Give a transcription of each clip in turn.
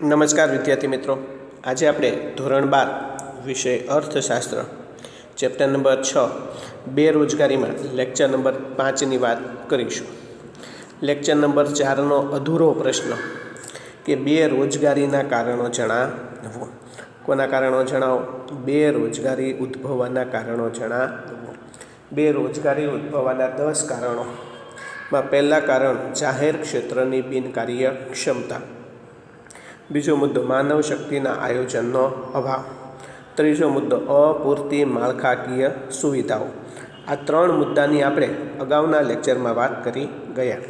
નમસ્કાર વિદ્યાર્થી મિત્રો, આજે આપણે ધોરણ 12 વિષય અર્થશાસ્ત્ર ચેપ્ટર નંબર 6 બેરોજગારીમાં લેક્ચર નંબર 5ની વાત કરીશું. લેક્ચર નંબર 4નો અધૂરો પ્રશ્ન કે બેરોજગારીના કારણો જણાવો. કોના કારણો જણાવો? બેરોજગારી ઉદ્ભવવાના કારણો જણાવો. બેરોજગારી ઉદ્ભવવાના 10 કારણોમાં પહેલાં કારણ જાહેર ક્ષેત્રની બિનકાર્યક્ષમતા. બીજો મુદ્દો માનવ શક્તિના આયોજનનો અભાવ. ત્રીજો મુદ્દો અપૂરતી માળખાકીય સુવિધાઓ. આ 3 મુદ્દાની આપણે અગાઉના લેક્ચરમાં વાત કરી ગયા.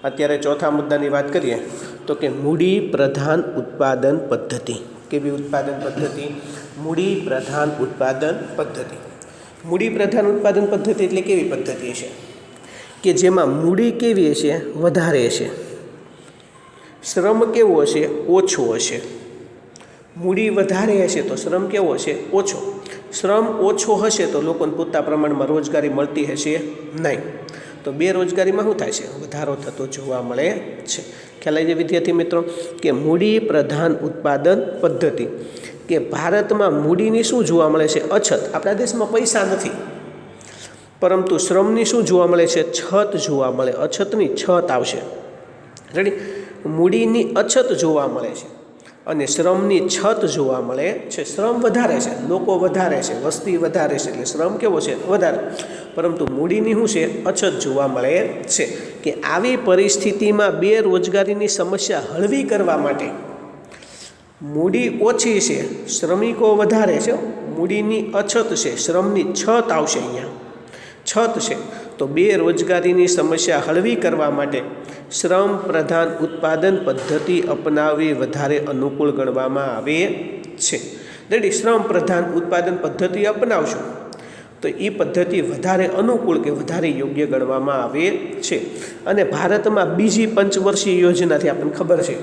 અત્યારે ચોથા મુદ્દાની વાત કરીએ તો કે મૂડી પ્રધાન ઉત્પાદન પદ્ધતિ. કેવી ઉત્પાદન પદ્ધતિ? મૂડી પ્રધાન ઉત્પાદન પદ્ધતિ. મૂડી પ્રધાન ઉત્પાદન પદ્ધતિ એટલે કેવી પદ્ધતિ છે કે જેમાં મૂડી કેવી હશે? વધારે હશે. શ્રમ કેવો હશે? ઓછો હશે. મૂડી વધારે હશે તો શ્રમ કેવો હશે? ઓછો. શ્રમ ઓછો હશે તો લોકોને પૂરતા પ્રમાણમાં રોજગારી મળતી હશે નહીં. તો બેરોજગારીમાં શું થાય છે? વધારો થતો જોવા મળે છે. ખ્યાલ આવી જાય વિદ્યાર્થી મિત્રો કે મૂડી પ્રધાન ઉત્પાદન પદ્ધતિ કે ભારતમાં મૂડીની શું જોવા મળે છે? અછત. આપણા દેશમાં પૈસા નથી, પરંતુ શ્રમની શું જોવા મળે છે? છત જોવા મળે. અછતની છત આવશે. રેડી? મૂડીની અછત જોવા મળે છે અને શ્રમની છત જોવા મળે છે. શ્રમ વધારે છે, લોકો વધારે છે, વસ્તી વધારે છે, એટલે શ્રમ કેવો છે? વધારે. પરંતુ મૂડીની શું છે? અછત જોવા મળે છે. કે આવી પરિસ્થિતિમાં બેરોજગારીની સમસ્યા હળવી કરવા માટે મૂડી ઓછી છે, શ્રમિકો વધારે છે, મૂડીની અછત છે, શ્રમની છત આવશે. અહીંયા છત છે તો બેરોજગારીની સમસ્યા હળવી કરવા માટે શ્રમ પ્રધાન ઉત્પાદન પદ્ધતિ અપનાવવી વધારે અનુકૂળ ગણવામાં આવે છે. રેડી? શ્રમ પ્રધાન ઉત્પાદન પદ્ધતિ અપનાવશો તો એ પદ્ધતિ વધારે અનુકૂળ કે વધારે યોગ્ય ગણવામાં આવે છે. અને ભારતમાં બીજી પંચવર્ષીય યોજનાથી આપણને ખબર છે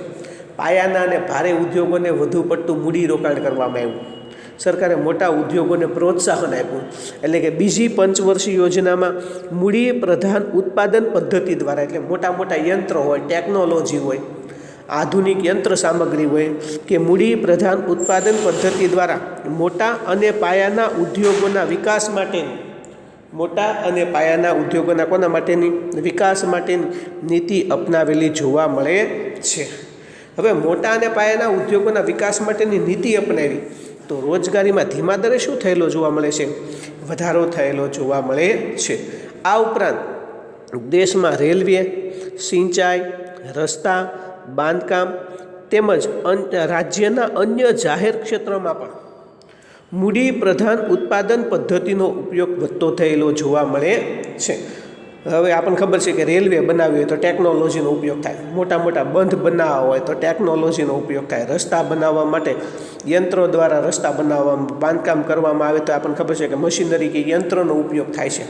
પાયાના અને ભારે ઉદ્યોગોને વધુ પડતું મૂડીરોકાણ કરવામાં આવ્યું. સરકારે મોટા ઉદ્યોગોને પ્રોત્સાહન આપ્યું. એટલે કે બીજી પંચવર્ષીય યોજનામાં મૂડી પ્રધાન ઉત્પાદન પદ્ધતિ દ્વારા, એટલે મોટા મોટા યંત્રો હોય, ટેકનોલોજી હોય, આધુનિક યંત્ર સામગ્રી હોય કે મૂડી પ્રધાન ઉત્પાદન પદ્ધતિ દ્વારા મોટા અને પાયાના ઉદ્યોગોના વિકાસ માટેની કોના માટેની? વિકાસ માટેની નીતિ અપનાવેલી જોવા મળે છે. હવે મોટા અને પાયાના ઉદ્યોગોના વિકાસ માટેની નીતિ અપનાવી તો રોજગારીમાં ધીમા દરે શું થયેલો જોવા મળે છે? વધારો થયેલો જોવા મળે છે. આ ઉપરાંત દેશમાં રેલવે, સિંચાઈ, રસ્તા, બાંધકામ તેમજ રાજ્યના અન્ય જાહેર ક્ષેત્રોમાં પણ મૂડી પ્રધાન ઉત્પાદન પદ્ધતિનો ઉપયોગ વધતો થયેલો જોવા મળે છે. હવે આપણને ખબર છે કે રેલવે બનાવવી હોય તો ટેકનોલોજીનો ઉપયોગ થાય, મોટા મોટા બંધ બનાવવા હોય તો ટેકનોલોજીનો ઉપયોગ થાય, રસ્તા બનાવવા માટે યંત્રો દ્વારા રસ્તા બનાવવામાં, બાંધકામ કરવામાં આવે તો આપણને ખબર છે કે મશીનરી કે યંત્રનો ઉપયોગ થાય છે.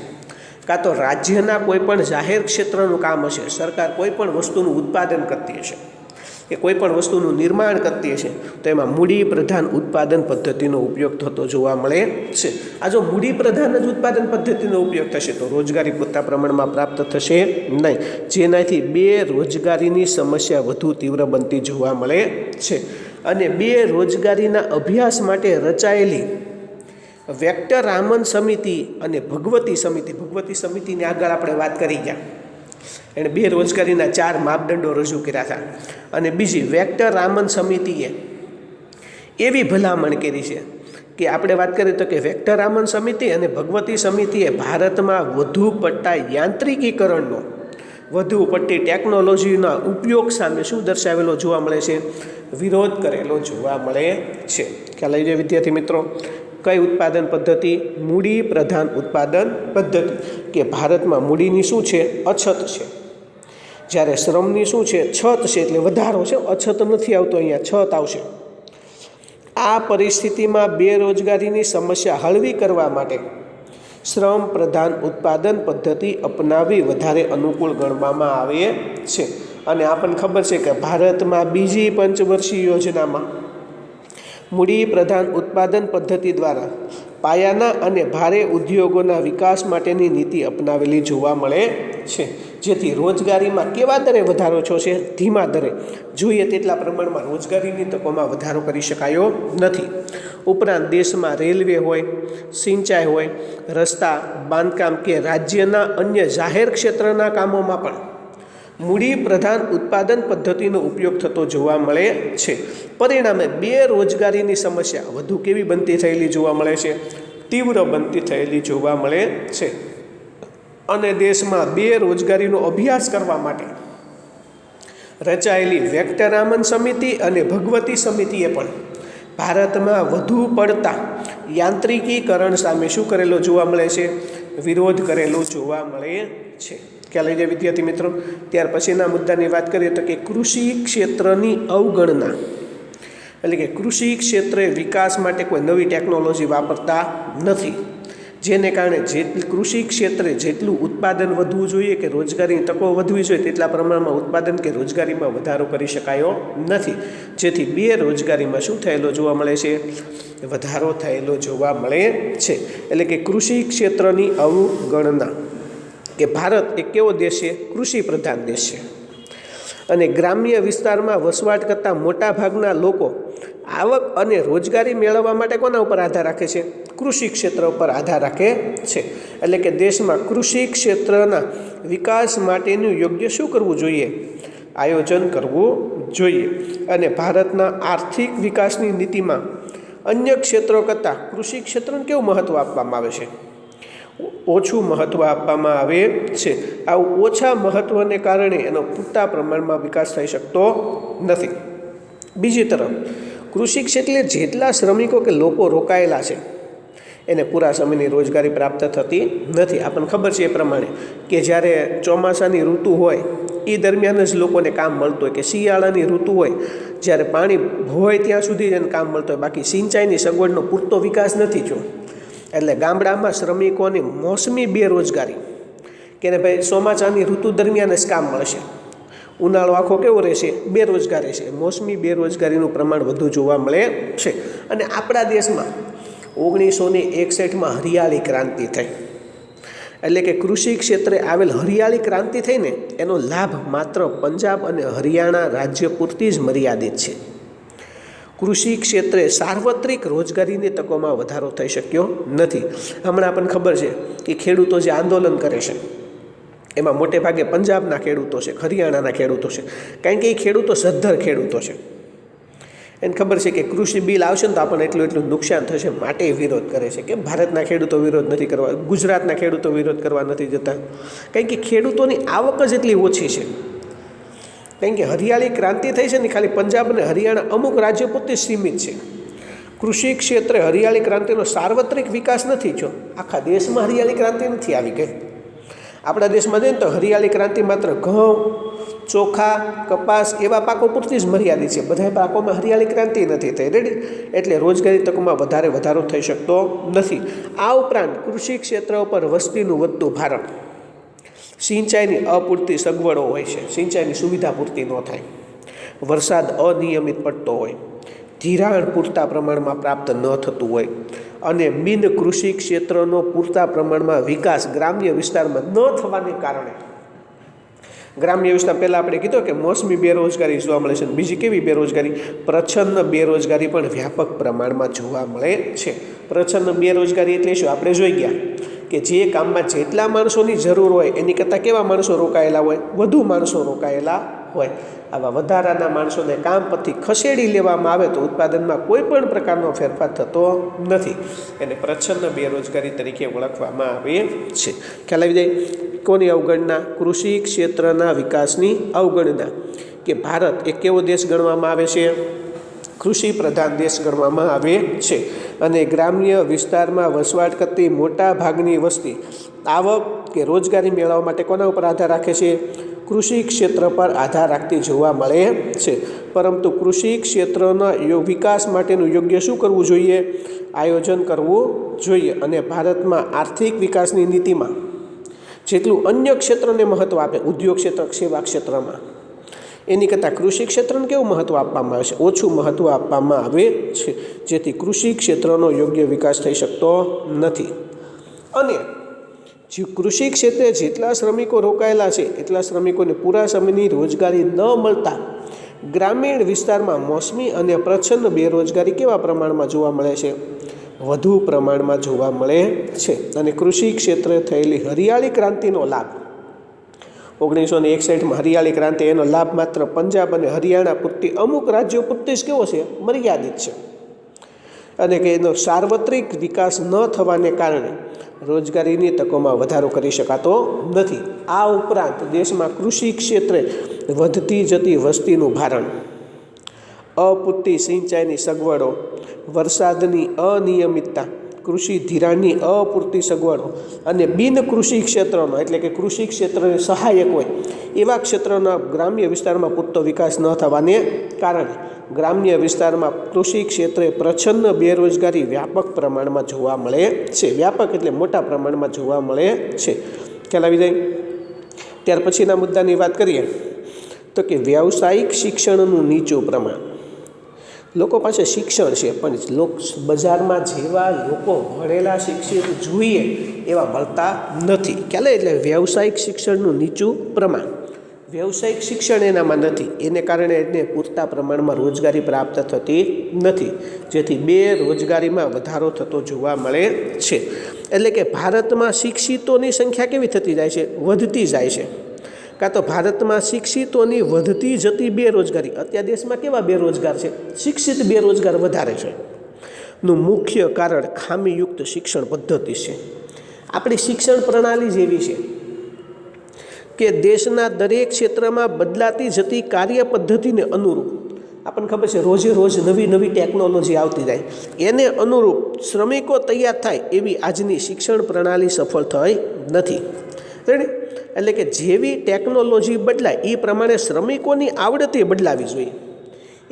કાં તો રાજ્યના કોઈ પણ જાહેર ક્ષેત્રનું કામ હશે, સરકાર કોઈ પણ વસ્તુનું ઉત્પાદન કરતી હશે કે કોઈ પણ વસ્તુનું નિર્માણ કરતી હશે તો એમાં મૂડી પ્રધાન ઉત્પાદન પદ્ધતિનો ઉપયોગ થતો જોવા મળે છે. આ જો મૂડી પ્રધાન જ ઉત્પાદન પદ્ધતિનો ઉપયોગ થશે તો રોજગારી પૂરતા પ્રમાણમાં પ્રાપ્ત થશે નહીં, જેનાથી બેરોજગારીની સમસ્યા વધુ તીવ્ર બનતી જોવા મળે છે. અને બેરોજગારીના અભ્યાસ માટે રચાયેલી વેક્ટર રામન સમિતિ અને ભગવતી સમિતિની આગળ આપણે વાત કરી ગયા. એણે બેરોજગારીના 4 માપદંડો રજૂ કર્યા હતા. અને બીજી વેક્ટર રામન સમિતિએ એવી ભલામણ કરી છે કે આપણે વાત કરીએ તો કે વેક્ટર રામન સમિતિ અને ભગવતી સમિતિએ ભારતમાં વધુ પડતા યાંત્રિકીકરણનો, વધુ પડતી ટેકનોલોજીના ઉપયોગ સામે શું દર્શાવેલો જોવા મળે છે? વિરોધ કરેલો જોવા મળે છે. ખ્યાલ આવી જાય વિદ્યાર્થી મિત્રો? કઈ ઉત્પાદન પદ્ધતિ? મૂડી પ્રધાન ઉત્પાદન પદ્ધતિ કે ભારતમાં મૂડીની શું છે? અછત છે. જ્યારે શ્રમની શું છે? છત છે, એટલે વધારો છે, અછત નથી આવતો, અહીંયા છત આવશે. આ પરિસ્થિતિમાં બેરોજગારીની સમસ્યા હળવી કરવા માટે શ્રમ પ્રધાન ઉત્પાદન પદ્ધતિ અપનાવી વધારે અનુકૂળ ગણવામાં આવે છે. અને આપણને ખબર છે કે ભારતમાં બીજી પંચવર્ષીય યોજનામાં મૂડી પ્રધાન ઉત્પાદન પદ્ધતિ દ્વારા પાયાના અને ભારે ઉદ્યોગોના વિકાસ માટેની નીતિ અપનાવેલી જોવા મળે છે, જેથી રોજગારીમાં કેવા દરે વધારો થયો છે? ધીમા દરે. જોઈએ તેટલા પ્રમાણમાં રોજગારીની તકોમાં વધારો કરી શકાયો નથી. ઉપરાંત દેશમાં રેલવે હોય, સિંચાઈ હોય, રસ્તા, બાંધકામ કે રાજ્યના અન્ય જાહેર ક્ષેત્રના કામોમાં પણ મૂડી પ્રધાન ઉત્પાદન પદ્ધતિનો ઉપયોગ થતો જોવા મળે છે. પરિણામે બેરોજગારીની સમસ્યા વધુ કેવી બનતી થયેલી જોવા મળે છે? તીવ્ર બનતી થયેલી જોવા મળે છે. અને દેશમાં બેરોજગારીનો અભ્યાસ કરવા માટે રચાયેલી વેક્ટરામન સમિતિ અને ભગવતી સમિતિએ પણ ભારતમાં વધુ પડતા યાંત્રિકીકરણ સામે શું કરેલો જોવા મળે છે? વિરોધ કરેલો જોવા મળે છે. ખ્યાલ આવી જાય વિદ્યાર્થી મિત્રો? ત્યાર પછીના મુદ્દાની વાત કરીએ તો કે કૃષિ ક્ષેત્રની અવગણના, એટલે કે કૃષિ ક્ષેત્રે વિકાસ માટે કોઈ નવી ટેકનોલોજી વાપરતા નથી, જેને કારણે કૃષિ ક્ષેત્રે જેટલું ઉત્પાદન વધવું જોઈએ કે રોજગારીની તકો વધવી જોઈએ તેટલા પ્રમાણમાં ઉત્પાદન કે રોજગારીમાં વધારો કરી શકાયો નથી, જેથી બેરોજગારીમાં શું થયેલો જોવા મળે છે? વધારો થયેલો જોવા મળે છે. એટલે કે કૃષિ ક્ષેત્રની અવગણના. કે ભારત એક કેવો દેશ છે? કૃષિ પ્રધાન દેશ છે. અને ગ્રામ્ય વિસ્તારમાં વસવાટ કરતા મોટા ભાગના લોકો આવક અને રોજગારી મેળવવા માટે કોના ઉપર આધાર રાખે છે? કૃષિ ક્ષેત્ર ઉપર આધાર રાખે છે. એટલે કે દેશમાં કૃષિ ક્ષેત્રના વિકાસ માટેનું યોગ્ય શું કરવું જોઈએ? આયોજન કરવું જોઈએ. અને ભારતના આર્થિક વિકાસની નીતિમાં અન્ય ક્ષેત્રો કરતાં કૃષિ ક્ષેત્રને કેવું મહત્ત્વ આપવામાં આવે છે? ઓછું મહત્ત્વ આપવામાં આવે છે. આવું ઓછા મહત્ત્વને કારણે એનો પૂરતા પ્રમાણમાં વિકાસ થઈ શકતો નથી. બીજી તરફ કૃષિ ક્ષેત્રે જેટલા શ્રમિકો કે લોકો રોકાયેલા છે એને પૂરા સમયની રોજગારી પ્રાપ્ત થતી નથી. આપણને ખબર છે એ પ્રમાણે કે જ્યારે ચોમાસાની ઋતુ હોય એ દરમિયાન જ લોકોને કામ મળતું હોય, કે શિયાળાની ઋતુ હોય જ્યારે પાણી હોય ત્યાં સુધી જ એને કામ મળતું હોય, બાકી સિંચાઈની સગવડનો પૂરતો વિકાસ નથી થયો. એટલે ગામડામાં શ્રમિકોની મોસમી બેરોજગારી, કે ભાઈ ચોમાસાની ઋતુ દરમિયાન જ કામ મળશે, ઉનાળો આખો કેવો રહેશે? બેરોજગાર રહેશે. મોસમી બેરોજગારીનું પ્રમાણ વધુ જોવા મળે છે. અને આપણા દેશમાં 1961માં હરિયાળી ક્રાંતિ થઈ, એટલે કે કૃષિ ક્ષેત્રે આવેલ હરિયાળી ક્રાંતિ થઈને એનો લાભ માત્ર પંજાબ અને હરિયાણા રાજ્ય પૂરતી જ મર્યાદિત છે. કૃષિ ક્ષેત્રે સાર્વત્રિક રોજગારીની તકોમાં વધારો થઈ શક્યો નથી. હમણાં આપણને ખબર છે કે ખેડૂતો જે આંદોલન કરે છે એમાં મોટે ભાગે પંજાબના ખેડૂતો છે, હરિયાણાના ખેડૂતો છે, કારણ કે એ ખેડૂતો સદ્ધર ખેડૂતો છે. એને ખબર છે કે કૃષિ બિલ આવશે ને તો આપણને એટલું નુકસાન થશે, માટે વિરોધ કરે છે. કે ભારતના ખેડૂતો વિરોધ નથી કરવા, ગુજરાતના ખેડૂતો વિરોધ કરવા નથી જતા, કારણ કે ખેડૂતોની આવક જ એટલી ઓછી છે. કારણ કે હરિયાળી ક્રાંતિ થઈ છે ને ખાલી પંજાબ અને હરિયાણા અમુક રાજ્યો પૂરતી સીમિત છે. કૃષિ ક્ષેત્રે હરિયાળી ક્રાંતિનો સાર્વત્રિક વિકાસ નથી થયો. આખા દેશમાં હરિયાળી ક્રાંતિ નથી આવી ગઈ. આપણા દેશમાં જોઈએ તો હરિયાળી ક્રાંતિ માત્ર ઘઉં, ચોખા, કપાસ એવા પાકો પૂરતી જ મર્યાદિત છે. બધા પાકોમાં હરિયાળી ક્રાંતિ નથી થઈ. રેડી? એટલે રોજગારી તકોમાં વધારો થઈ શકતો નથી. આ ઉપરાંત કૃષિ ક્ષેત્ર ઉપર વસ્તીનું વધતું ભારણ, સિંચાઈની અપૂરતી સગવડો હોય છે, સિંચાઈની સુવિધા પૂરતી ન થાય, વરસાદ અનિયમિત પડતો હોય, ધિરાણ પૂરતા પ્રમાણમાં પ્રાપ્ત ન થતું હોય, અને બિન કૃષિ ક્ષેત્રનો પૂરતા પ્રમાણમાં વિકાસ ગ્રામ્ય વિસ્તારમાં ન થવાને કારણે ગ્રામ્ય વિસ્તાર પહેલાં આપણે કીધું કે મોસમી બેરોજગારી જોવા મળે છે. બીજી કેવી બેરોજગારી? પ્રચ્છન્ન બેરોજગારી પણ વ્યાપક પ્રમાણમાં જોવા મળે છે. પ્રચ્છન્ન બેરોજગારી એટલે શું? આપણે જોઈ ગયા કે જે કામમાં જેટલા માણસોની જરૂર હોય એની કરતાં કેવા માણસો રોકાયેલા હોય? વધુ માણસો રોકાયેલા હોય. આવા વધારાના માણસોને કામ પરથી ખસેડી લેવામાં આવે તો ઉત્પાદનમાં કોઈ પણ પ્રકારનો ફેરફાર થતો નથી. એને પ્રચ્છન્ન બેરોજગારી તરીકે ઓળખવામાં આવે છે. ખ્યાલ આવી જાય? કોની અવગણના? કૃષિ ક્ષેત્રના વિકાસની અવગણના. કે ભારત એક કેવો દેશ ગણવામાં આવે છે? કૃષિ પ્રધાન દેશ ગણવામાં આવે છે. અને ગ્રામ્ય વિસ્તારમાં વસવાટ કરતી મોટા ભાગની વસ્તી આવક કે રોજગારી મેળવવા માટે કોના ઉપર આધાર રાખે છે? કૃષિ ક્ષેત્ર પર આધાર રાખતી જોવા મળે છે. પરંતુ કૃષિ ક્ષેત્રના વિકાસ માટેનું યોગ્ય શું કરવું જોઈએ? આયોજન કરવું જોઈએ. અને ભારતમાં આર્થિક વિકાસની નીતિમાં જેટલું અન્ય ક્ષેત્રને મહત્ત્વ આપે, ઉદ્યોગ ક્ષેત્ર, સેવા ક્ષેત્રમાં, એની કરતાં કૃષિ ક્ષેત્રને કેવું મહત્ત્વ આપવામાં આવે છે? ઓછું મહત્ત્વ આપવામાં આવે છે, જેથી કૃષિ ક્ષેત્રનો યોગ્ય વિકાસ થઈ શકતો નથી. અને કૃષિ ક્ષેત્રે જેટલા શ્રમિકો રોકાયેલા છે એટલા શ્રમિકોને પૂરા સમયની રોજગારી ન મળતા ગ્રામીણ વિસ્તારમાં મોસમી અને પ્રચ્છન્ન બેરોજગારી કેવા પ્રમાણમાં જોવા મળે છે? વધુ પ્રમાણમાં જોવા મળે છે. અને કૃષિ ક્ષેત્રે થયેલી હરિયાળી ક્રાંતિનો લાભ 1961માં હરિયાળી ક્રાંતિ, એનો લાભ માત્ર પંજાબ અને હરિયાણા પૂરતી અમુક રાજ્યો પૂરતી જ કેવો છે? મર્યાદિત છે. અને કે એનો સાર્વત્રિક વિકાસ ન થવાને કારણે રોજગારીની તકોમાં વધારો કરી શકાતો નથી. આ ઉપરાંત દેશમાં કૃષિ ક્ષેત્રે વધતી જતી વસ્તીનું ભારણ, અપૂરતી સિંચાઈની સગવડો, વરસાદની અનિયમિતતા, કૃષિ ધિરાણની અપૂરતી સગવડો અને બિન કૃષિ ક્ષેત્રનો એટલે કે કૃષિ ક્ષેત્રને સહાયક હોય એવા ક્ષેત્રોના ગ્રામ્ય વિસ્તારમાં પૂરતો વિકાસ ન થવાને કારણે ગ્રામ્ય વિસ્તારમાં કૃષિ ક્ષેત્રે પ્રચ્છન્ન બેરોજગારી વ્યાપક પ્રમાણમાં જોવા મળે છે. વ્યાપક એટલે મોટા પ્રમાણમાં જોવા મળે છે. ખ્યાલ આવી જાય? ત્યાર પછીના મુદ્દાની વાત કરીએ તો કે વ્યાવસાયિક શિક્ષણનું નીચું પ્રમાણ. લોકો પાસે શિક્ષણ છે પણ બજારમાં જેવા લોકો ભણેલા શિક્ષિત જોઈએ એવા મળતા નથી. ખ્યાલ? એટલે વ્યાવસાયિક શિક્ષણનું નીચું પ્રમાણ. વ્યાવસાયિક શિક્ષણ એનામાં નથી, એને કારણે એને પૂરતા પ્રમાણમાં રોજગારી પ્રાપ્ત થતી નથી, જેથી બેરોજગારીમાં વધારો થતો જોવા મળે છે. એટલે કે ભારતમાં શિક્ષિતોની સંખ્યા કેવી થતી જાય છે? વધતી જાય છે. કાં તો ભારતમાં શિક્ષિતોની વધતી જતી બેરોજગારી, અત્યારે દેશમાં કેવા બેરોજગાર છે? શિક્ષિત બેરોજગાર વધારે છે. નું મુખ્ય કારણ ખામીયુક્ત શિક્ષણ પદ્ધતિ છે. આપણી શિક્ષણ પ્રણાલી જેવી છે કે દેશના દરેક ક્ષેત્રમાં બદલાતી જતી કાર્ય પદ્ધતિને અનુરૂપ, આપણને ખબર છે રોજે રોજ નવી નવી ટેકનોલોજી આવતી જાય, એને અનુરૂપ શ્રમિકો તૈયાર થાય એવી આજની શિક્ષણ પ્રણાલી સફળ થઈ નથી. એટલે કે જેવી ટેકનોલોજી બદલાય એ પ્રમાણે શ્રમિકોની આવડતે બદલાવી જોઈએ,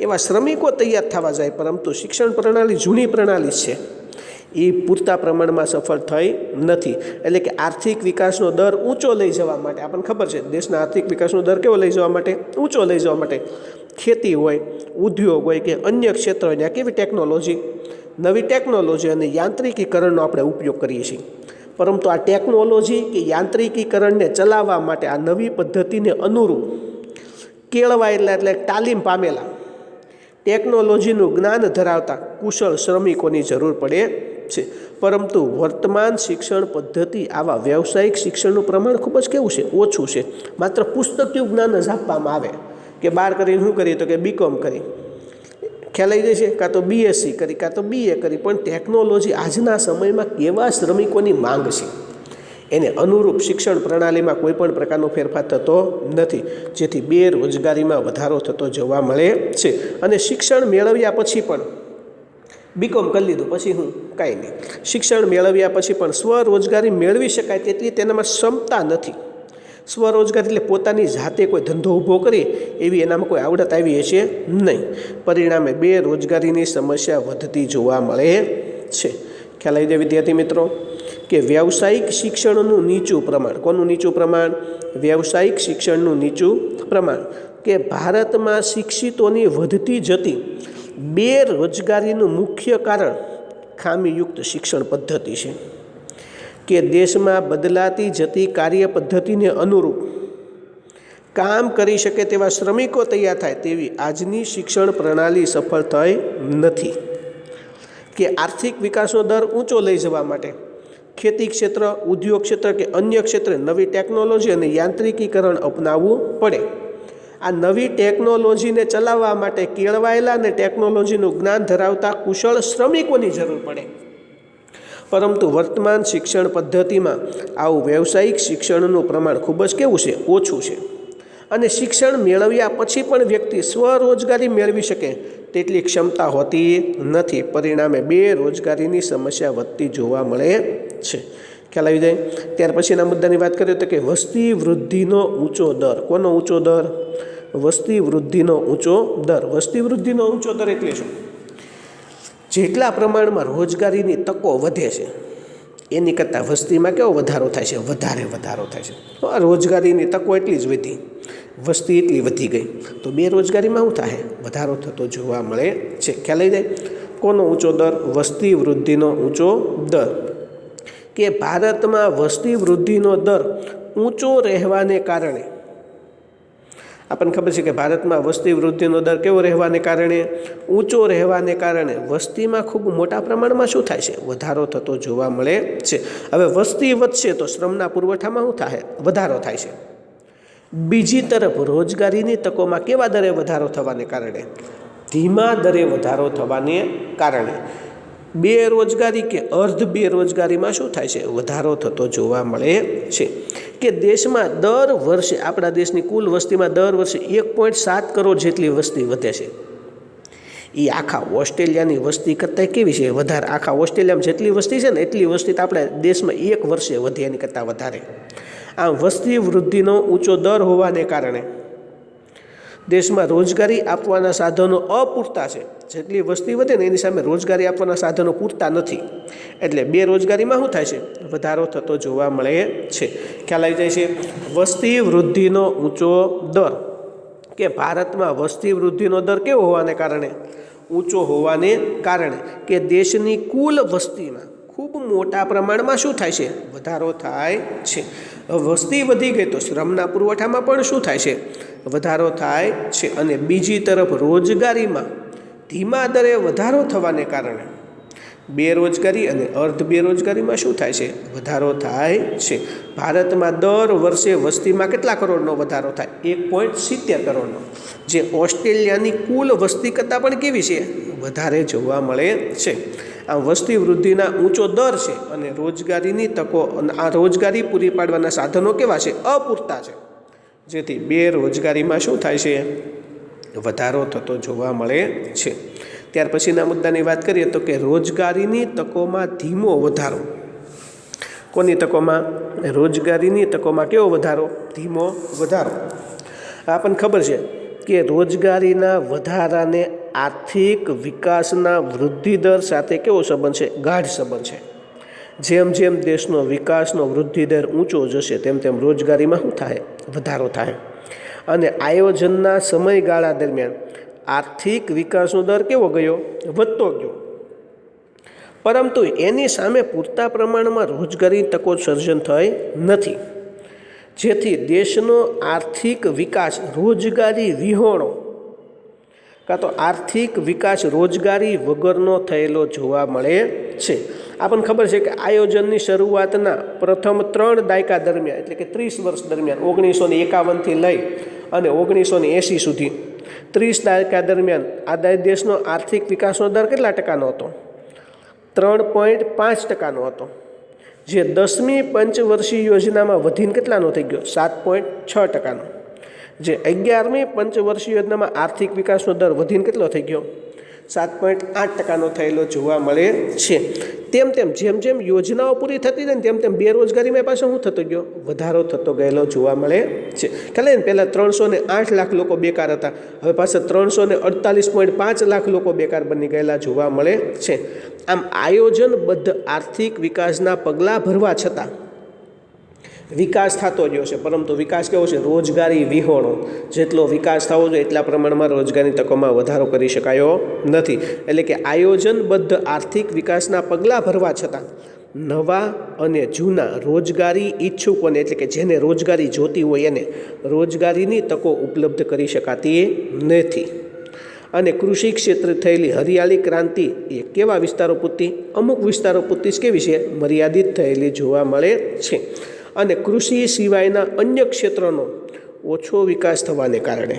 એવા શ્રમિકો તૈયાર થવા જાય, પરંતુ શિક્ષણ પ્રણાલી જૂની પ્રણાલી છે એ પૂરતા પ્રમાણમાં સફળ થઈ નથી. એટલે કે આર્થિક વિકાસનો દર ઊંચો લઈ જવા માટે, આપણને ખબર છે દેશના આર્થિક વિકાસનો દર કેવો લઈ જવા માટે? ઊંચો લઈ જવા માટે ખેતી હોય, ઉદ્યોગ હોય કે અન્ય ક્ષેત્ર હોય ત્યાં કેવી ટેકનોલોજી, નવી ટેકનોલોજી અને યાંત્રિકીકરણનો આપણે ઉપયોગ કરીએ છીએ. પરંતુ આ ટેકનોલોજી કે યાંત્રિકીકરણને ચલાવવા માટે આ નવી પદ્ધતિને અનુરૂપ કેળવાયેલા એટલે તાલીમ પામેલા ટેકનોલોજીનું જ્ઞાન ધરાવતા કુશળ શ્રમિકોની જરૂર પડે છે. પરંતુ વર્તમાન શિક્ષણ પદ્ધતિ આવા વ્યવસાયિક શિક્ષણનું પ્રમાણ ખૂબ જ કેવું છે? ઓછું છે. માત્ર પુસ્તકીય જ્ઞાન જ આપવામાં આવે કે બાર કરીને શું કરીએ તો કે બીકોમ કરી, ખ્યાલ આવી જાય છે, કાં તો બીએસસી કરી, કાં તો બીએ કરી. પણ ટેકનોલોજી આજના સમયમાં કેવા શ્રમિકોની માંગ છે એને અનુરૂપ શિક્ષણ પ્રણાલીમાં કોઈ પણ પ્રકારનો ફેરફાર થતો નથી, જેથી બેરોજગારીમાં વધારો થતો જોવા મળે છે. અને શિક્ષણ મેળવ્યા પછી પણ બીકોમ કરી લીધું પછી હું કાંઈ નહીં, શિક્ષણ મેળવ્યા પછી પણ સ્વરોજગારી મેળવી શકાય તેટલી તેનામાં ક્ષમતા નથી. સ્વરોજગાર એટલે પોતાની જાતે કોઈ ધંધો ઊભો કરી એવી એનામાં કોઈ આવડત આવી છે નહીં. પરિણામે બેરોજગારીની સમસ્યા વધતી જોવા મળે છે. ખ્યાલ આવી જાય વિદ્યાર્થી મિત્રો કે વ્યાવસાયિક શિક્ષણનું નીચું પ્રમાણ. કોનું નીચું પ્રમાણ? વ્યાવસાયિક શિક્ષણનું નીચું પ્રમાણ. કે ભારતમાં શિક્ષિતોની વધતી જતી બેરોજગારીનું મુખ્ય કારણ ખામીયુક્ત શિક્ષણ પદ્ધતિ છે. કે દેશમાં બદલાતી જતી કાર્ય પદ્ધતિને અનુરૂપ કામ કરી શકે તેવા શ્રમિકો તૈયાર થાય તેવી આજની શિક્ષણ પ્રણાલી સફળ થઈ નથી. કે આર્થિક વિકાસનો દર ઊંચો લઈ જવા માટે ખેતી ક્ષેત્ર, ઉદ્યોગ ક્ષેત્ર કે અન્ય ક્ષેત્રે નવી ટેકનોલોજી અને યાંત્રિકીકરણ અપનાવવું પડે. આ નવી ટેકનોલોજીને ચલાવવા માટે કેળવાયેલા અને ટેકનોલોજીનું જ્ઞાન ધરાવતા કુશળ શ્રમિકોની જરૂર પડે. પરંતુ વર્તમાન શિક્ષણ પદ્ધતિમાં આવું વ્યવસાયિક શિક્ષણનું પ્રમાણ ખૂબ જ કેવું છે? ઓછું છે. અને શિક્ષણ મેળવ્યા પછી પણ વ્યક્તિ સ્વરોજગારી મેળવી શકે તેટલી ક્ષમતા હોતી નથી. પરિણામે બેરોજગારીની સમસ્યા વધતી જોવા મળે છે. ખ્યાલ આવી જાય? ત્યાર પછીના મુદ્દાની વાત કરીએ તો કે વસ્તી વૃદ્ધિનો ઊંચો દર. કોનો ઊંચો દર? વસ્તી વૃદ્ધિનો ઊંચો દર. વસ્તી વૃદ્ધિનો ઊંચો દર એટલે શું? જેટલા પ્રમાણમાં રોજગારીની તકો વધે છે એની કરતાં વસ્તીમાં કેવો વધારો થાય છે? વધારે વધારો થાય છે. રોજગારીની તકો એટલી જ વધી વસ્તી એટલી વધી ગઈ તો બેરોજગારીમાં શું થાય? વધારો થતો જોવા મળે છે. ખ્યાલ આવી જાય? કોનો ઊંચો દર? વસ્તી વૃદ્ધિનો ઊંચો દર. કે ભારતમાં વસ્તી વૃદ્ધિનો દર ઊંચો રહેવાને કારણે, આપણને ખબર છે કે ભારતમાં વસ્તી વૃદ્ધિનો દર કેવો રહેવાને કારણે? ઊંચો રહેવાને કારણે વસ્તીમાં ખૂબ મોટા પ્રમાણમાં શું થાય છે? વધારો થતો જોવા મળે છે. હવે વસ્તી વધશે તો શ્રમના પુરવઠામાં શું થાય? વધારો થાય છે. બીજી તરફ રોજગારીની તકોમાં કેવા દરે વધારો થવાને કારણે? ધીમા દરે વધારો થવાને કારણે બેરોજગારી કે અર્ધ બેરોજગારીમાં શું થાય છે? વધારો થતો જોવા મળે છે. કે દેશમાં દર વર્ષે, આપણા દેશની કુલ વસ્તીમાં દર વર્ષે 1.7 કરોડ જેટલી વસ્તી વધે છે. એ આખા ઓસ્ટ્રેલિયાની વસ્તી કરતાં કેવી છે? વધારે. આખા ઓસ્ટ્રેલિયામાં જેટલી વસ્તી છે ને એટલી વસ્તી તો આપણા દેશમાં એક વર્ષે વધે એની કરતાં વધારે. આમ વસ્તી વૃદ્ધિનો ઊંચો દર હોવાને કારણે દેશમાં રોજગારી આપવાના સાધનો અપૂરતા છે. જેટલી વસ્તી વધે ને એની સામે રોજગારી આપવાના સાધનો પૂરતા નથી. એટલે બેરોજગારીમાં શું થાય છે? વધારો થતો જોવા મળે છે. ખ્યાલ આવી જાય છે? વસ્તી વૃદ્ધિનો ઊંચો દર, કે ભારતમાં વસ્તી વૃદ્ધિનો દર કેવો હોવાને કારણે? ઊંચો હોવાને કારણે કે દેશની કુલ વસ્તીમાં ખૂબ મોટા પ્રમાણમાં શું થાય છે? વધારો થાય છે. વસ્તી વધી ગઈ તો શ્રમના પુરવઠામાં પણ શું થાય છે? વધારો થાય છે. અને બીજી તરફ રોજગારીમાં ધીમા દરે વધારો થવાને કારણે બેરોજગારી અને અર્ધ બેરોજગારીમાં શું થાય છે? વધારો થાય છે. ભારતમાં દર વર્ષે વસ્તીમાં કેટલા કરોડનો વધારો થાય? 1.70 કરોડનો, જે ઓસ્ટ્રેલિયાની કુલ વસ્તી કરતાં પણ કેવી છે? વધારે જોવા મળે છે. આ વસ્તી વૃદ્ધિના ઊંચો દર છે અને રોજગારીની તકો, આ રોજગારી પૂરી પાડવાના સાધનો કેવા છે? અપૂરતા છે. જેથી બેરોજગારીમાં શું થાય છે? વધારો થતો જોવા મળે છે. ત્યાર પછીના મુદ્દાની વાત કરીએ તો કે રોજગારીની તકોમાં ધીમો વધારો. કોની તકોમાં? રોજગારીની તકોમાં કેવો વધારો? ધીમો વધારો. આપણને ખબર છે કે રોજગારીના વધારાને આર્થિક વિકાસના વૃદ્ધિ દર સાથે કેવો સંબંધ છે? ગાઢ સંબંધ છે. જેમ જેમ દેશનો વિકાસનો વૃદ્ધિ દર ઊંચો જશે તેમ તેમ રોજગારીમાં શું થાય? વધારો થાય. અને આયોજનના સમયગાળા દરમિયાન આર્થિક વિકાસનો દર કેવો ગયો? વધતો ગયો. પરંતુ એની સામે પૂરતા પ્રમાણમાં રોજગારી તકો સર્જન થઈ નથી. જેથી દેશનો આર્થિક વિકાસ રોજગારી વિહોણો કાં તો આર્થિક વિકાસ રોજગારી વગરનો થયેલો જોવા મળે છે. આપણને ખબર છે કે આયોજનની શરૂઆતના પ્રથમ 3 દાયકા દરમિયાન, એટલે કે 30 વર્ષ દરમિયાન 1951થી લઈ અને 1980 સુધી 30 દાયકા દરમિયાન આ દેશનો આર્થિક વિકાસનો દર કેટલા ટકાનો હતો? 3.5% હતો. જે 10મી પંચવર્ષીય યોજનામાં વધીને કેટલાનો થઈ ગયો? 7.6%. જે 11મી પંચવર્ષીય યોજનામાં આર્થિક વિકાસનો દર વધીને કેટલો થઈ ગયો? 7.8%નો થયેલો જોવા મળે છે. તેમ તેમ જેમ જેમ યોજનાઓ પૂરી થતી જાય ને તેમ તેમ બેરોજગારીમાં પાછો શું થતો ગયો? વધારો થતો ગયેલો જોવા મળે છે. ખ્યાલ ને? પહેલાં 308 લાખ લોકો બેકાર હતા, હવે પાછા 348.5 લાખ લોકો બેકાર બની ગયેલા જોવા મળે છે. આમ આયોજનબદ્ધ આર્થિક વિકાસના પગલાં ભરવા છતાં વિકાસ થતો ગયો છે, પરંતુ વિકાસ કેવો છે? રોજગારી વિહોણો. જેટલો વિકાસ થવો જોઈએ એટલા પ્રમાણમાં રોજગારી તકોમાં વધારો કરી શકાયો નથી. એટલે કે આયોજનબદ્ધ આર્થિક વિકાસના પગલાં ભરવા છતાં નવા અને જૂના રોજગારી ઈચ્છુકોને, એટલે કે જેને રોજગારી જોતી હોય એને રોજગારીની તકો ઉપલબ્ધ કરી શકાતી નથી. અને કૃષિ ક્ષેત્રે થયેલી હરિયાળી ક્રાંતિ એ કેવા વિસ્તારો પૂરતી? અમુક વિસ્તારો પૂરતી જ કેવી છે? મર્યાદિત થયેલી જોવા મળે છે. અને કૃષિ સિવાયના અન્ય ક્ષેત્રોનો ઓછો વિકાસ થવાને કારણે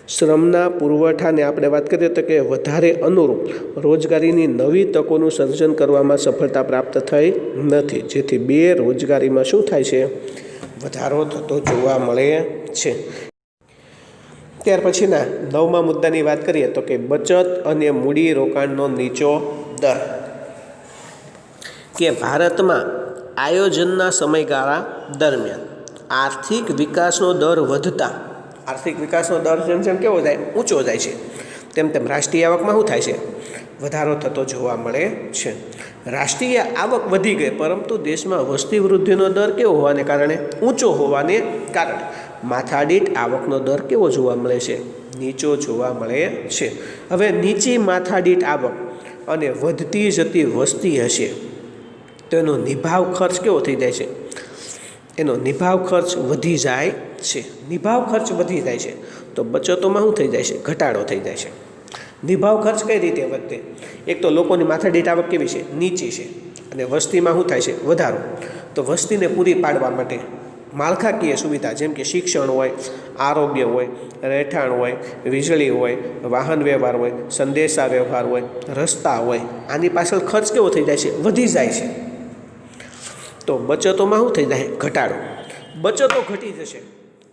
શ્રમના પુરવઠાને આપણે વાત કરીએ તો કે વધારે અનુરૂપ રોજગારીની નવી તકોનું સર્જન કરવામાં સફળતા પ્રાપ્ત થઈ નથી. જેથી બેરોજગારીમાં શું થાય છે? વધારો થતો જોવા મળે છે. ત્યાર પછીના 9મા મુદ્દાની વાત કરીએ તો કે બચત અને મૂડી રોકાણનો નીચો દર. કે ભારતમાં આયોજનના સમયગાળા દરમિયાન આર્થિક વિકાસનો દર વધતા, આર્થિક વિકાસનો દર જેમ જેમ કેવો જાય? ઊંચો જાય છે, તેમ તેમ રાષ્ટ્રીય આવકમાં શું થાય છે? વધારો થતો જોવા મળે છે. રાષ્ટ્રીય આવક વધી ગઈ, પરંતુ દેશમાં વસ્તી વૃદ્ધિનો દર કેવો હોવાને કારણે? ઊંચો હોવાને કારણે માથાદીઠ આવકનો દર કેવો જોવા મળે છે? નીચો જોવા મળે છે. હવે નીચી માથાદીઠ આવક અને વધતી જતી વસ્તી હશે તો એનો નિભાવ ખર્ચ કેવો થઈ જાય છે? એનો નિભાવ ખર્ચ વધી જાય છે. નિભાવ ખર્ચ વધી જાય છે તો બચતોમાં શું થઈ જાય છે? ઘટાડો થઈ જાય છે. નિભાવ ખર્ચ કઈ રીતે વધે? એક તો લોકોની માથાદીઠ આવક કેવી છે? નીચી છે. અને વસ્તીમાં શું થાય છે? વધારો. તો વસ્તીને પૂરી પાડવા માટે માળખાકીય સુવિધા જેમ કે શિક્ષણ હોય, આરોગ્ય હોય, રહેઠાણ હોય, વીજળી હોય, વાહન વ્યવહાર હોય, સંદેશા વ્યવહાર હોય, રસ્તા હોય, આની પાછળ ખર્ચ કેવો થઈ જાય છે? વધી જાય છે. તો બચતોમાં શું થઈ જાય? ઘટાડો. બચતો ઘટી જશે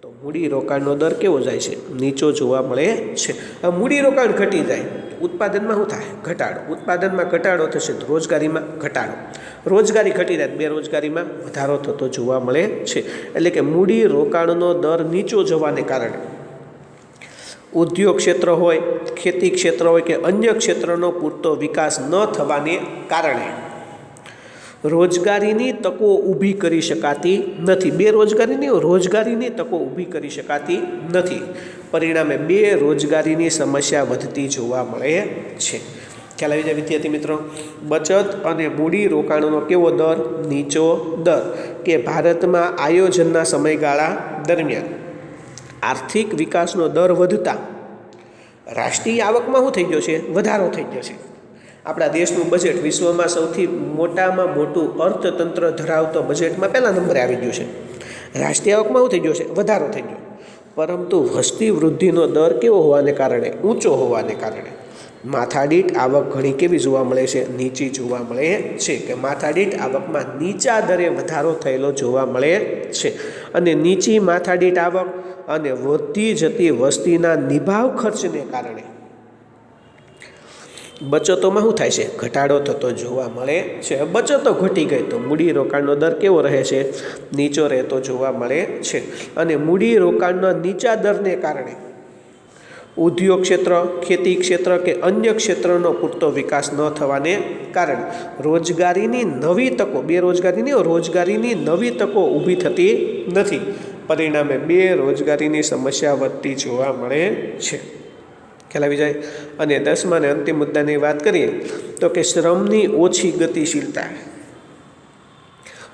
તો મૂડી રોકાણનો દર કેવો જાય છે? નીચો જોવા મળે છે. હવે મૂડી રોકાણ ઘટી જાય ઉત્પાદનમાં શું થાય? ઘટાડો. ઉત્પાદનમાં ઘટાડો થશે તો રોજગારીમાં ઘટાડો. રોજગારી ઘટી જાય બેરોજગારીમાં વધારો થતો જોવા મળે છે. એટલે કે મૂડી રોકાણનો દર નીચો જવાને કારણે ઉદ્યોગ ક્ષેત્ર હોય, ખેતી ક્ષેત્ર હોય કે અન્ય ક્ષેત્રનો પૂરતો વિકાસ ન થવાને કારણે રોજગારીની તકો ઊભી કરી શકાતી નથી. બેરોજગારીની રોજગારીની તકો ઊભી કરી શકાતી નથી. પરિણામે બેરોજગારીની સમસ્યા વધતી જોવા મળે છે. ખ્યાલ આવી જાય વિદ્યાર્થી મિત્રો? બચત અને મૂડી રોકાણનો કેવો દર? નીચો દર. કે ભારતમાં આયોજનના સમયગાળા દરમિયાન આર્થિક વિકાસનો દર વધતા રાષ્ટ્રીય આવકમાં શું થઈ ગયો છે? વધારો થઈ ગયો છે. આપણા દેશનું બજેટ વિશ્વમાં સૌથી મોટામાં મોટું અર્થતંત્ર ધરાવતો બજેટમાં પહેલા નંબરે આવી ગયું છે. રાષ્ટ્રીય આવકમાં શું થઈ ગયો છે? વધારો થઈ ગયો. પરંતુ વસ્તી વૃદ્ધિનો દર કેવો હોવાને કારણે? ઊંચો હોવાને કારણે માથાદીઠ આવક ઘણી કેવી જોવા મળે છે? નીચી જોવા મળે છે. કે માથાદીઠ આવકમાં નીચા દરે વધારો થયેલો જોવા મળે છે. અને નીચી માથાદીઠ આવક અને વધતી જતી વસ્તીના નિભાવ ખર્ચને કારણે બચતોમાં શું થાય છે? ઘટાડો થતો જોવા મળે છે. બચતો ઘટી ગઈ તો મૂડી રોકાણનો દર કેવો રહે છે? નીચો રહેતો જોવા મળે છે. અને મૂડી રોકાણના નીચા દરને કારણે ઉદ્યોગ ક્ષેત્ર, ખેતી ક્ષેત્ર કે અન્ય ક્ષેત્રનો પૂરતો વિકાસ ન થવાને કારણે રોજગારીની નવી તકો, બેરોજગારીની રોજગારીની નવી તકો ઊભી થતી નથી. પરિણામે બેરોજગારીની સમસ્યા વધતી જોવા મળે છે. ખ્યાલ આવી જાય? અને 10મા અને અંતિમ મુદ્દાની વાત કરીએ તો કે શ્રમની ઓછી ગતિશીલતા.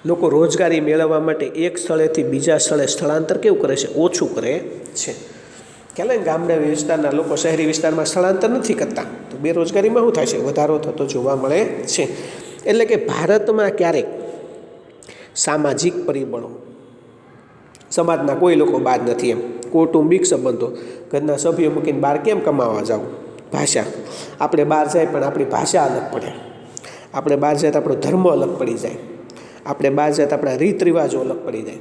લોકો રોજગારી મેળવવા માટે એક સ્થળેથી બીજા સ્થળે સ્થળાંતર કેવું કરે છે? ઓછું કરે છે. ખ્યાલ આવે? ગામડા વિસ્તારના લોકો શહેરી વિસ્તારમાં સ્થળાંતર નથી કરતા તો બેરોજગારીમાં શું થાય છે? વધારો થતો જોવા મળે છે. એટલે કે ભારતમાં ક્યારેક સામાજિક પરિબળો, સમાજના કોઈ લોકો બાદ નથી. એમ કૌટુંબિક સંબંધો, ઘરના સભ્યો મૂકીને બહાર કેમ કમાવા જવું? ભાષા, આપણે બહાર જાય પણ આપણી ભાષા અલગ પડે. આપણે બહાર જાય તો આપણો ધર્મ અલગ પડી જાય. આપણે બહાર જાય તો આપણા રીત રિવાજો અલગ પડી જાય.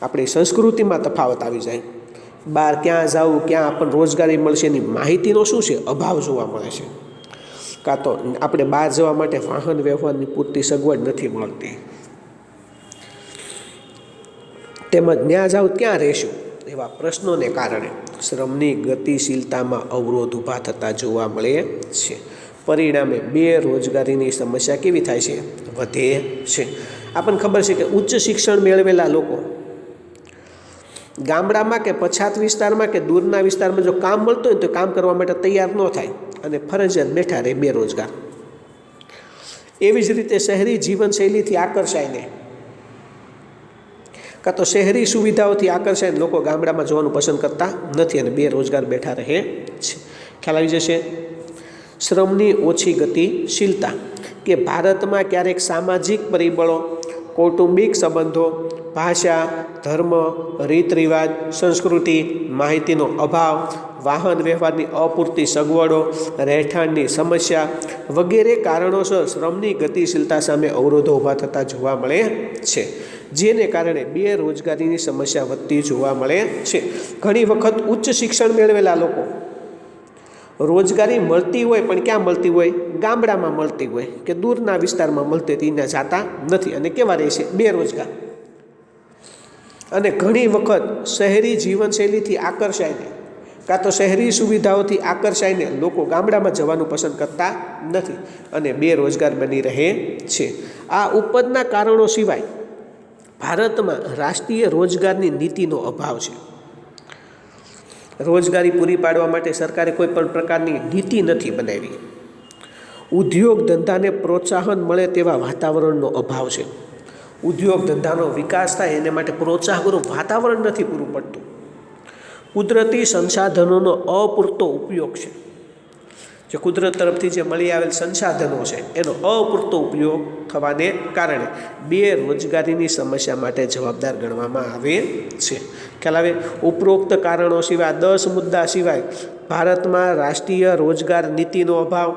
આપણી સંસ્કૃતિમાં તફાવત આવી જાય. બહાર ક્યાં જવું, ક્યાં આપણને રોજગારી મળશે એની માહિતીનો શું છે? અભાવ જોવા મળે છે. કાં તો આપણે બહાર જવા માટે વાહન વ્યવહારની પૂરતી સગવડ નથી મળતી. તેમજ ત્યાં જાવ ક્યાં રહેશું એવા પ્રશ્નોને કારણે શ્રમની ગતિશીલતામાં અવરોધ ઊભા થતા જોવા મળે છે. પરિણામે બેરોજગારીની સમસ્યા કેવી થાય છે? વધે છે. આપણને ખબર છે કે ઉચ્ચ શિક્ષણ મેળવેલા લોકો ગામડામાં કે પછાત વિસ્તારમાં કે દૂરના વિસ્તારમાં જો કામ મળતું હોય તો કામ કરવા માટે તૈયાર ન થાય અને ફરજિયાત બેઠા રહે બેરોજગાર. એવી જ રીતે શહેરી જીવનશૈલીથી આકર્ષાઈને કાં તો શહેરી સુવિધાઓથી આકર્ષાઈને લોકો ગામડામાં જવાનું પસંદ કરતા નથી અને બેરોજગાર બેઠા રહે છે. ખ્યાલ આવી જશે? શ્રમની ઓછી ગતિશીલતા. કે ભારતમાં ક્યારેક સામાજિક પરિબળો, કૌટુંબિક સંબંધો, ભાષા, ધર્મ, રીત રિવાજ, સંસ્કૃતિ, માહિતીનો અભાવ, વાહન વ્યવહારની અપૂરતી સગવડો, રહેઠાણની સમસ્યા વગેરે કારણોસર શ્રમની ગતિશીલતા સામે અવરોધો ઊભા થતા જોવા મળે છે. જેને કારણે બેરોજગારીની સમસ્યા વધતી જોવા મળે છે. ઘણી વખત ઉચ્ચ શિક્ષણ મેળવેલા લોકો રોજગારી મળતી હોય પણ ક્યાં મળતી હોય? ગામડામાં મળતી હોય કે દૂરના વિસ્તારમાં મળતી હોય ત્યાં જાતા નથી અને કેવા રહે છે? બેરોજગાર. અને ઘણી વખત શહેરી જીવનશૈલીથી આકર્ષાઈને કાં તો શહેરી સુવિધાઓથી આકર્ષાઈને લોકો ગામડામાં જવાનું પસંદ કરતા નથી અને બેરોજગાર બની રહે છે. આ ઉપરના કારણો સિવાય ભારતમાં રાષ્ટ્રીય રોજગારની નીતિનો અભાવ છે. રોજગારી પૂરી પાડવા માટે સરકારે કોઈ પણ પ્રકારની નીતિ નથી બનાવી. ઉદ્યોગ ધંધાને પ્રોત્સાહન મળે તેવા વાતાવરણનો અભાવ છે. ઉદ્યોગ ધંધાનો વિકાસ થાય એને માટે પ્રોત્સાહનનું વાતાવરણ નથી પૂરું પડતું. કુદરતી સંસાધનોનો અપૂરતો ઉપયોગ છે. જે કુદરત તરફથી જે મળી આવેલ સંસાધનો છે એનો અપૂરતો ઉપયોગ થવાને કારણે બેરોજગારીની સમસ્યા માટે જવાબદાર ગણવામાં આવે છે. ખ્યાલ આવે? ઉપરોક્ત કારણો સિવાય 10 મુદ્દા સિવાય ભારતમાં રાષ્ટ્રીય રોજગાર નીતિનો અભાવ,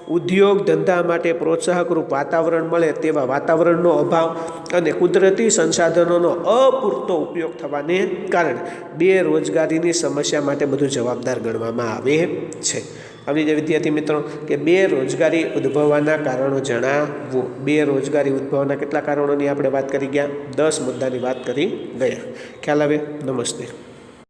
ઉદ્યોગ ધંધા માટે પ્રોત્સાહકરૂપ વાતાવરણ મળે તેવા વાતાવરણનો અભાવ અને કુદરતી સંસાધનોનો અપૂરતો ઉપયોગ થવાને કારણે બેરોજગારીની સમસ્યા માટે બધું જવાબદાર ગણવામાં આવે છે. આવી જે વિદ્યાર્થી મિત્રો કે બેરોજગારી ઉદ્ભવવાના કારણો જણાવો. બેરોજગારી ઉદ્ભવવાના કેટલા કારણોની આપણે વાત કરી ગયા? 10 મુદ્દાની વાત કરી ગયા. ખ્યાલ આવે? નમસ્તે.